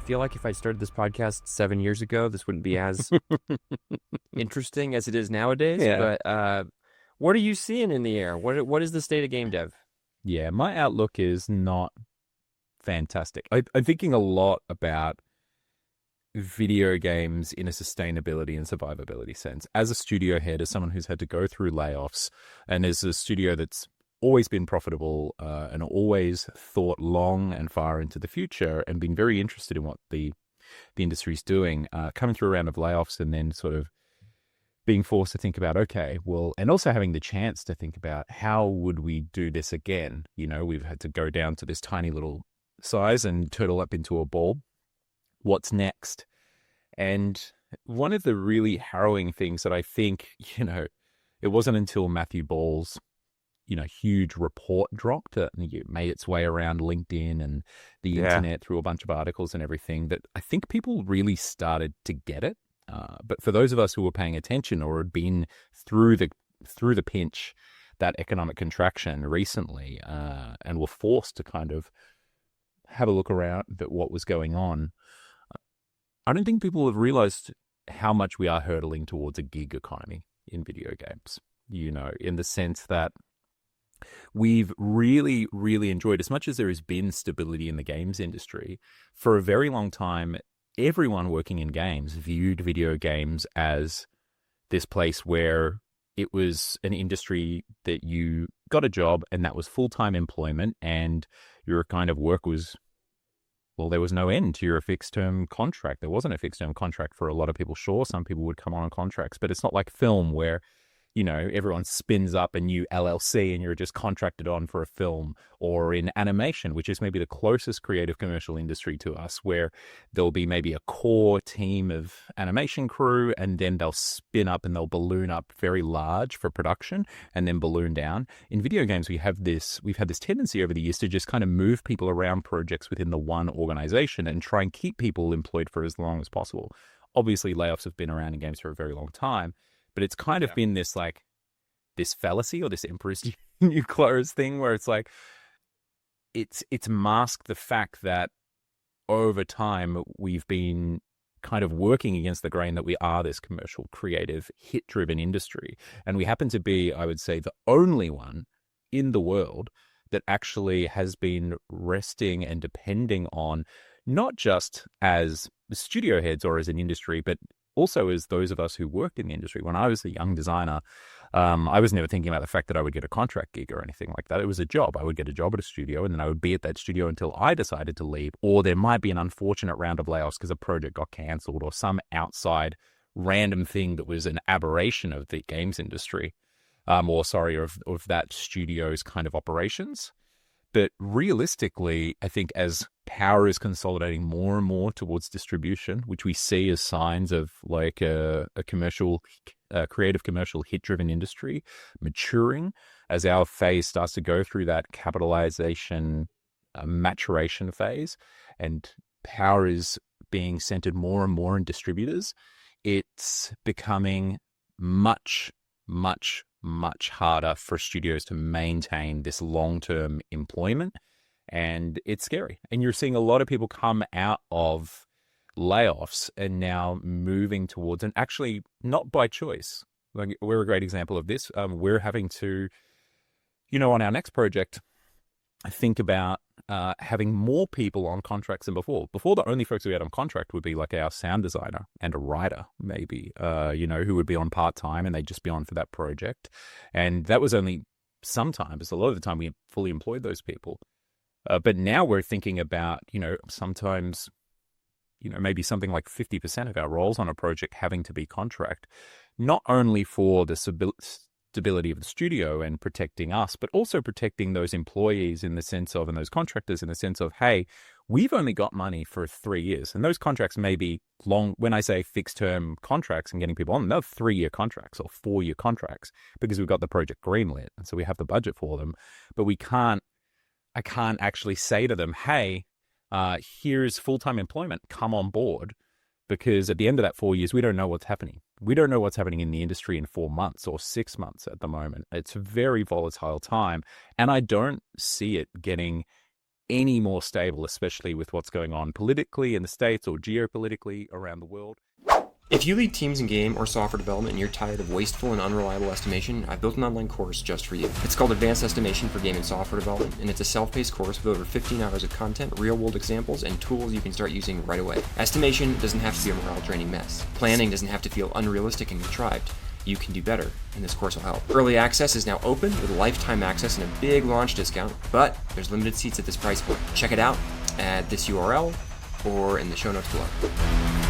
feel like if I started this podcast 7 years ago, this wouldn't be as interesting as it is nowadays. Yeah. But what are you seeing in the air? What is the state of game dev? Yeah, my outlook is not fantastic. I'm thinking a lot about video games in a sustainability and survivability sense. As a studio head, as someone who's had to go through layoffs, and as a studio that's always been profitable and always thought long and far into the future and been very interested in what the industry's doing, coming through a round of layoffs and then sort of being forced to think about, okay, well, and also having the chance to think about how would we do this again? You know, we've had to go down to this tiny little size and turtle up into a ball. What's next? And one of the really harrowing things that I think, it wasn't until Matthew Ball's, huge report dropped and it made its way around LinkedIn and the internet through a bunch of articles and everything that I think people really started to get it. But for those of us who were paying attention or had been through the pinch, that economic contraction recently, and were forced to kind of have a look around at what was going on, I don't think people have realized how much we are hurtling towards a gig economy in video games, in the sense that we've really, really enjoyed, as much as there has been stability in the games industry, for a very long time, everyone working in games viewed video games as this place where it was an industry that you got a job and that was full-time employment, and your kind of work was, well, there was no end to your fixed-term contract. There wasn't a fixed-term contract for a lot of people. Sure, some people would come on contracts, but it's not like film where everyone spins up a new LLC and you're just contracted on for a film, or in animation, which is maybe the closest creative commercial industry to us, where there'll be maybe a core team of animation crew and then they'll spin up and they'll balloon up very large for production and then balloon down. In video games, we've had this tendency over the years to just kind of move people around projects within the one organization and try and keep people employed for as long as possible. Obviously, layoffs have been around in games for a very long time, but it's kind of been this fallacy or this emperor's new clothes thing where it's like, it's masked the fact that over time we've been kind of working against the grain that we are this commercial, creative, hit-driven industry. And we happen to be, I would say, the only one in the world that actually has been resting and depending on, not just as studio heads or as an industry, but also as those of us who worked in the industry. When I was a young designer, I was never thinking about the fact that I would get a contract gig or anything like that. It was a job. I would get a job at a studio and then I would be at that studio until I decided to leave, or there might be an unfortunate round of layoffs because a project got cancelled or some outside random thing that was an aberration of the games industry, of that studio's kind of operations. But realistically, I think as power is consolidating more and more towards distribution, which we see as signs of like a creative commercial hit-driven industry maturing, as our phase starts to go through that capitalization, maturation phase, and power is being centered more and more in distributors, it's becoming much, much, much harder for studios to maintain this long-term employment. And it's scary. And you're seeing a lot of people come out of layoffs and now moving towards, and actually not by choice. Like, we're a great example of this. We're having to, on our next project, think about having more people on contracts than before. Before, the only folks we had on contract would be like our sound designer and a writer, maybe, who would be on part-time and they'd just be on for that project. And that was only sometimes. A lot of the time we fully employed those people. But now we're thinking about, sometimes, maybe something like 50% of our roles on a project having to be contract, not only for the stability of the studio and protecting us, but also protecting those employees in the sense of, and those contractors in the sense of, hey, we've only got money for 3 years. And those contracts may be long. When I say fixed term contracts and getting people on, they're 3-year contracts or 4-year contracts because we've got the project greenlit. And so we have the budget for them, but I can't actually say to them, hey, here's full-time employment, come on board, because at the end of that 4 years, we don't know what's happening. We don't know what's happening in the industry in 4 months or 6 months at the moment. It's a very volatile time, and I don't see it getting any more stable, especially with what's going on politically in the States or geopolitically around the world. If you lead teams in game or software development and you're tired of wasteful and unreliable estimation, I've built an online course just for you. It's called Advanced Estimation for Game and Software Development, and it's a self-paced course with over 15 hours of content, real-world examples, and tools you can start using right away. Estimation doesn't have to be a morale-draining mess. Planning doesn't have to feel unrealistic and contrived. You can do better, and this course will help. Early access is now open with lifetime access and a big launch discount, but there's limited seats at this price point. Check it out at this URL or in the show notes below.